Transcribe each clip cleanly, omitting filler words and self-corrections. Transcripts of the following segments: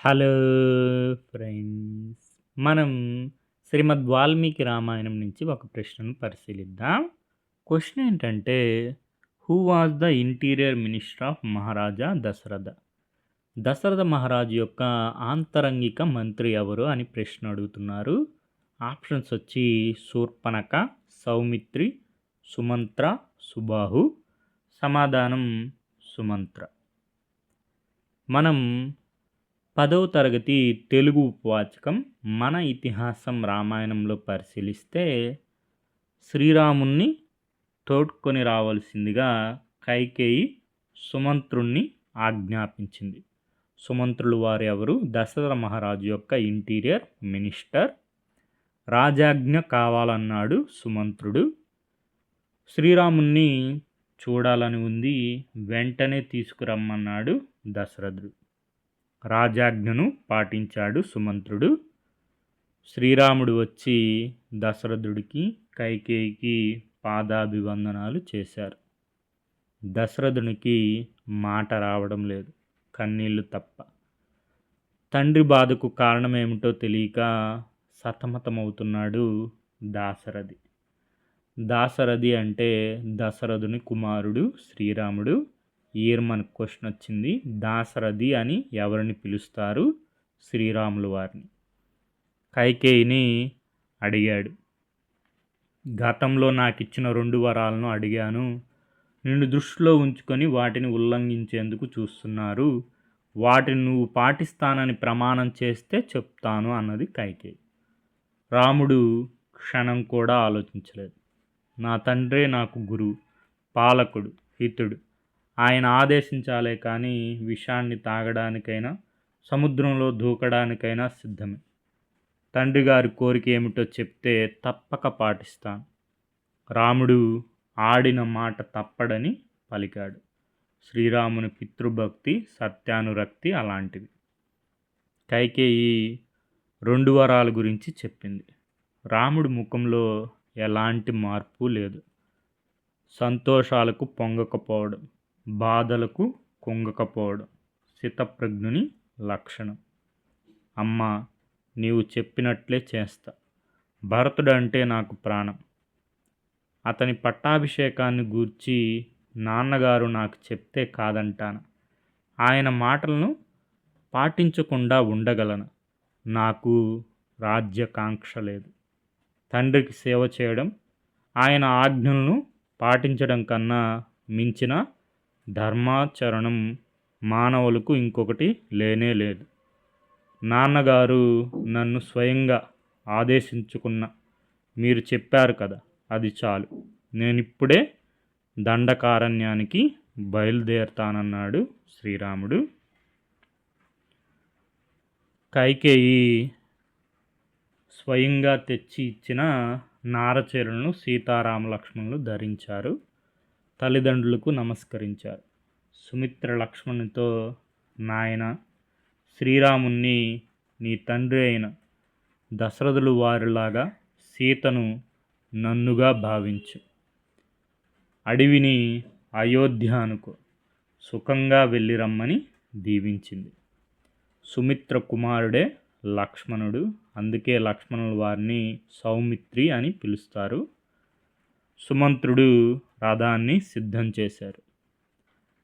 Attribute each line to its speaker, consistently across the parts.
Speaker 1: Hello friends. మనం శ్రీమద్ వాల్మీకి రామాయణం నుంచి ఒక ప్రశ్నను పరిశీలిద్దాం. క్వెషన్ ఏంటంటే, who was the interior minister of Maharaja Dasharatha? Dasharatha మహారాజు యొక్క ఆంతరంగిక మంత్రి ఎవరు అని ప్రశ్న అడుగుతున్నారు. ఆప్షన్స్ వచ్చి శూర్పణఖ, సౌమిత్రి, సుమంత్ర, సుబాహు. సమాధానం సుమంత్ర. మనం 10వ తరగతి తెలుగు ఉపవాచకం మన ఇతిహాసం రామాయణంలో పరిశీలిస్తే, శ్రీరాముణ్ణి తోడ్కొని రావాల్సిందిగా కైకేయి సుమంత్రుణ్ణి ఆజ్ఞాపించింది. సుమంత్రులు వారు ఎవరు? దశరథ మహారాజు యొక్క ఇంటీరియర్ మినిస్టర్. రాజాజ్ఞ కావాలన్నాడు సుమంత్రుడు. శ్రీరాముణ్ణి చూడాలని ఉంది, వెంటనే తీసుకురమ్మన్నాడు దశరథుడు. రాజాజ్ఞను పాటించాడు సుమంత్రుడు. శ్రీరాముడు వచ్చి దశరథుడికి, కైకేయికి పాదాభివందనాలు చేశారు. దశరథునికి మాట రావడం లేదు, కన్నీళ్లు తప్ప. తండ్రి బాధకు కారణమేమిటో తెలియక సతమతమవుతున్నాడు దాశరథి. దాశరథి అంటే దశరథుని కుమారుడు శ్రీరాముడు. ఇయర్ మనకు క్వశ్చన్ వచ్చింది, దాశరథి అని ఎవరిని పిలుస్తారు? శ్రీరాములు వారిని. కైకేయిని అడిగాడు, గతంలో నాకు ఇచ్చిన 2 వరాలను అడిగాను, నిన్ను దృష్టిలో ఉంచుకొని వాటిని ఉల్లంఘించేందుకు చూస్తున్నారు, వాటిని నువ్వు పాటిస్తానని ప్రమాణం చేస్తే చెప్తాను అన్నది కైకేయి. రాముడు క్షణం కూడా ఆలోచించలేదు. నా తండ్రే నాకు గురువు, పాలకుడు, హితుడు. ఆయన ఆదేశించాలే కానీ విషాన్ని తాగడానికైనా సముద్రంలో దూకడానికైనా సిద్ధమే. తండ్రి గారి కోరిక ఏమిటో చెప్తే తప్పక పాటిస్తాను. రాముడు ఆడిన మాట తప్పడని పలికాడు. శ్రీరాముని పితృభక్తి, సత్యానురక్తి అలాంటివి. కైకేయి 2 వరాల గురించి చెప్పింది. రాముడి ముఖంలో ఎలాంటి మార్పు లేదు. సంతోషాలకు పొంగకపోవడం, బాధలకు కుంగకపోవడం స్థితప్రజ్ఞుని లక్షణం. అమ్మా, నీవు చెప్పినట్లే చేస్తా. భరతుడు అంటే నాకు ప్రాణం. అతని పట్టాభిషేకాన్ని గూర్చి నాన్నగారు నాకు చెప్తే కాదంటాను. ఆయన మాటలను పాటించకుండా ఉండగలను. నాకు రాజ్యకాంక్ష లేదు. తండ్రికి సేవ చేయడం, ఆయన ఆజ్ఞలను పాటించడం కన్నా మించిన ధర్మాచరణం మానవులకు ఇంకొకటి లేనే లేదు. నాన్నగారు నన్ను స్వయంగా ఆదేశించుకున్న మీరు చెప్పారు కదా, అది చాలు. నేనిప్పుడే దండకారణ్యానికి బయలుదేరుతానన్నాడు శ్రీరాముడు. కైకేయి స్వయంగా తెచ్చి ఇచ్చిన నారచీరలను సీతారామ లక్ష్మణులు ధరించారు. తల్లిదండ్రులకు నమస్కరించారు. సుమిత్ర లక్ష్మణునితో, నాయన శ్రీరాముణ్ణి నీ తండ్రి అయిన దశరథులు వారిలాగా సీతను నన్నుగా భావించు. అడవిని అయోధ్య అనుకో. సుఖంగా వెళ్ళిరమ్మని దీవించింది. సుమిత్ర కుమారుడే లక్ష్మణుడు. అందుకే లక్ష్మణుల వారిని సౌమిత్రి అని పిలుస్తారు. సుమంత్రుడు రథాన్ని సిద్ధం చేశారు.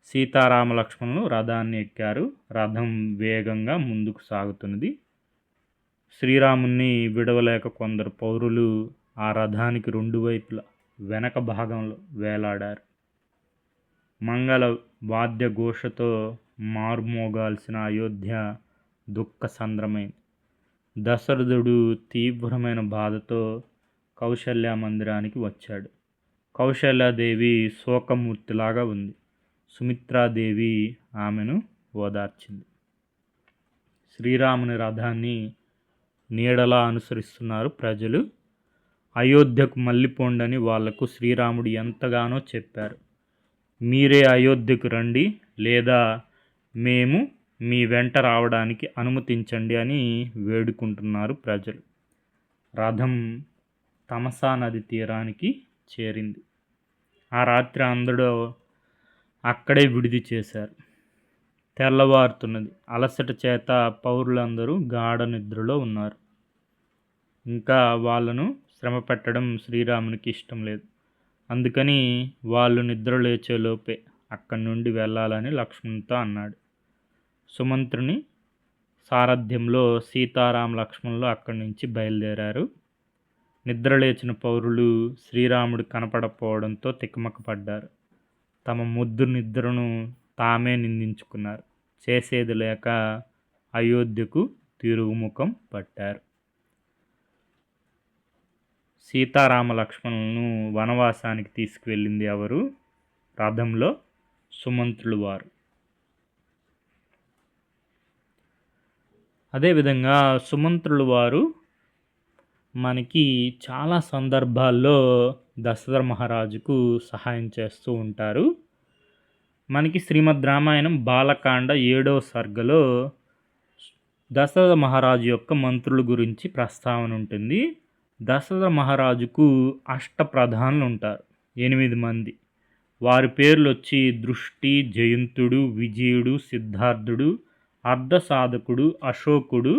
Speaker 1: సీతారామ లక్ష్మణులు రథాన్ని ఎక్కారు. రథం వేగంగా ముందుకు సాగుతున్నది. శ్రీరాముణ్ణి విడవలేక కొందరు పౌరులు ఆ రథానికి 2 వైపులా వెనక భాగంలో వేలాడారు. మంగళ వాద్య ఘోషతో మారుమోగాల్సిన అయోధ్య దుఃఖసంద్రమైంది. దశరథుడు తీవ్రమైన బాధతో కౌశల్య మందిరానికి వచ్చాడు. కౌశల్యాదేవి శోకమూర్తిలాగా ఉంది. సుమిత్రాదేవి ఆమెను ఓదార్చింది. శ్రీరాముని రథాన్ని నీడలా అనుసరిస్తున్నారు ప్రజలు. అయోధ్యకు మళ్ళీపోండని వాళ్లకు శ్రీరాముడు ఎంతగానో చెప్పారు. మీరే అయోధ్యకు రండి, లేదా మేము మీ వెంట రావడానికి అనుమతించండి అని వేడుకుంటున్నారు ప్రజలు. రథం తమసా నది తీరానికి చేరింది. ఆ రాత్రి అందరూ అక్కడే విడిది చేశారు. తెల్లవారుతున్నది. అలసట చేత పౌరులందరూ గాఢ నిద్రలో ఉన్నారు. ఇంకా వాళ్ళను శ్రమ పెట్టడం శ్రీరామునికి ఇష్టం లేదు. అందుకని వాళ్ళు నిద్ర లేచేలోపే అక్కడి నుండి వెళ్ళాలని లక్ష్మణునితో అన్నాడు. సుమంత్రుని సారథ్యంలో సీతారామ లక్ష్మణులు అక్కడి నుంచి బయలుదేరారు. నిద్రలేచిన పౌరులు శ్రీరాముడు కనపడకపోవడంతో తికమకపడ్డారు. తమ ముద్దు నిద్రను తామే నిందించుకున్నారు. చేసేది లేక అయోధ్యకు తిరుగుముఖం పట్టారు. సీతారామ లక్ష్మణులను వనవాసానికి తీసుకువెళ్ళింది ఎవరు? రథంలో సుమంత్రులు వారు. అదేవిధంగా సుమంత్రులు వారు మనకి చాలా సందర్భాల్లో దశరథ మహారాజుకు సహాయం చేస్తూ ఉంటారు. మనకి శ్రీమద్ రామాయణం బాలకాండ 7వ సర్గలో దశరథ మహారాజు యొక్క మంత్రుల గురించి ప్రస్తావన ఉంటుంది. దశరథ మహారాజుకు అష్టప్రధానులు ఉంటారు, 8 మంది. వారి పేర్లు వచ్చి దృష్టి, జయంతుడు, విజయుడు, సిద్ధార్థుడు, అర్ధసాధకుడు, అశోకుడు,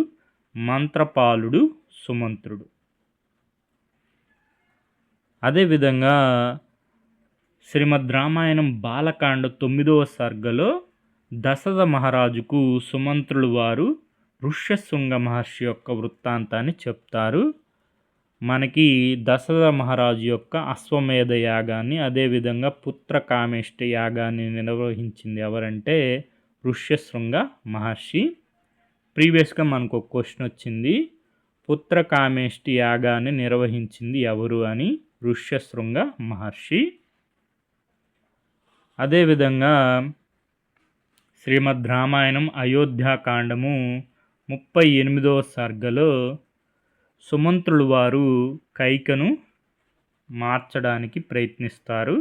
Speaker 1: మంత్రపాలుడు, సుమంత్రుడు. అదేవిధంగా శ్రీమద్ రామాయణం బాలకాండ 9వ సర్గలో దశరథ మహారాజుకు సుమంత్రులు వారు ఋష్యశృంగ మహర్షి యొక్క వృత్తాంతాన్ని చెప్తారు. మనకి దశరథ మహారాజు యొక్క అశ్వమేధ యాగాన్ని, అదేవిధంగా పుత్రకామేష్ట యాగాన్ని నిర్వహించింది ఎవరంటే ఋష్యశృంగ మహర్షి. ప్రీవియస్గా మనకు ఒక క్వశ్చన్ వచ్చింది, పుత్రకామేష్టి యాగాన్ని నిర్వహించింది ఎవరు అని. ఋష్యశృంగ మహర్షి. అదేవిధంగా శ్రీమద్ రామాయణం అయోధ్యాకాండము 38వ సర్గలో సుమంత్రులు వారు కైకను మార్చడానికి ప్రయత్నిస్తారు.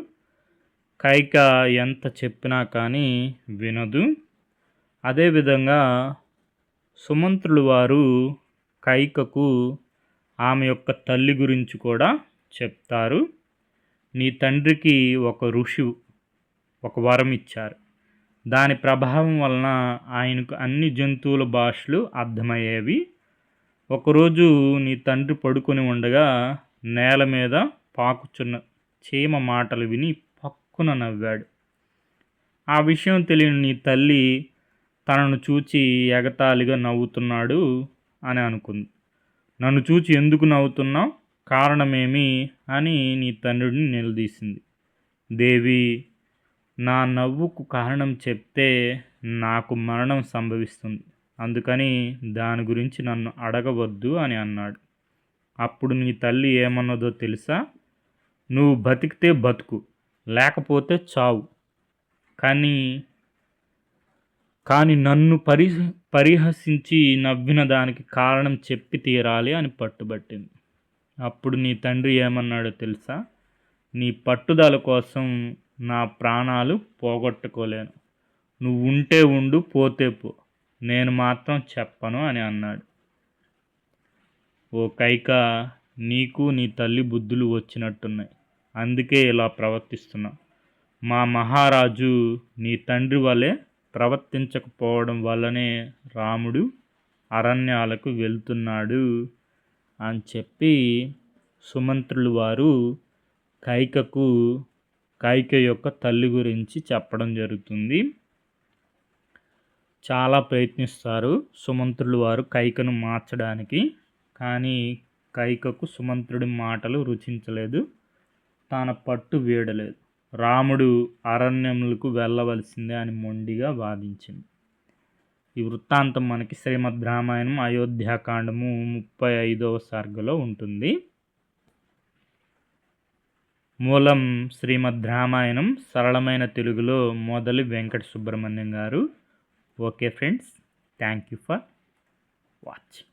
Speaker 1: కైక ఎంత చెప్పినా కానీ వినదు. అదేవిధంగా సుమంత్రులు వారు కైకకు ఆమె యొక్క తల్లి గురించి కూడా చెప్తారు. నీ తండ్రికి ఒక ఋషి ఒక వరం ఇచ్చారు. దాని ప్రభావం వలన ఆయనకు అన్ని జంతువుల భాషలు అర్థమయ్యేవి. ఒకరోజు నీ తండ్రి పడుకొని ఉండగా నేల మీద పాకుచున్న చీమ మాటలు విని పక్కున నవ్వాడు. ఆ విషయం తెలియని నీ తల్లి తనను చూచి ఎగతాళిగా నవ్వుతున్నాడు అని అనుకుంది. నన్ను చూచి ఎందుకు నవ్వుతున్నావు, కారణమేమి అని నీ తండ్రిని నిలదీసింది. దేవి, నా నవ్వుకు కారణం చెప్తే నాకు మరణం సంభవిస్తుంది, అందుకని దాని గురించి నన్ను అడగవద్దు అని అన్నాడు. అప్పుడు నీ తల్లి ఏమన్నదో తెలుసా? నువ్వు బతికితే బతుకు, లేకపోతే చావు, కానీ నన్ను పరిహసించి నవ్విన దానికి కారణం చెప్పి తీరాలి అని పట్టుబట్టింది. అప్పుడు నీ తండ్రి ఏమన్నాడో తెలుసా? నీ పట్టుదల కోసం నా ప్రాణాలు పోగొట్టుకోలేను. నువ్వు ఉంటే ఉండు, పోతే పో, నేను మాత్రం చెప్పను అని అన్నాడు. ఓ కైక, నీకు నీ తల్లి బుద్ధులు వచ్చినట్టున్నాయి, అందుకే ఇలా ప్రవర్తిస్తున్నా. మా మహారాజు నీ తండ్రి వలె ప్రవర్తించకపోవడం వల్లనే రాముడు అరణ్యాలకు వెళ్తున్నాడు అని చెప్పి సుమంత్రులు వారు కైక యొక్క తల్లి గురించి చెప్పడం జరుగుతుంది. చాలా ప్రయత్నిస్తారు సుమంత్రులు వారు కైకను మార్చడానికి, కానీ కైకకు సుమంత్రుడి మాటలు రుచించలేదు, తన పట్టు వీడలేదు. రాముడు అరణ్యములకు వెళ్ళవలసిందే అని మొండిగా వాదించింది. ఈ వృత్తాంతం మనకి శ్రీమద్ రామాయణం అయోధ్యాకాండము 35వ సర్గలో ఉంటుంది. మూలం శ్రీమద్ రామాయణం సరళమైన తెలుగులో మొదలు వెంకట సుబ్రహ్మణ్యం గారు. Okay friends, thank you for watching.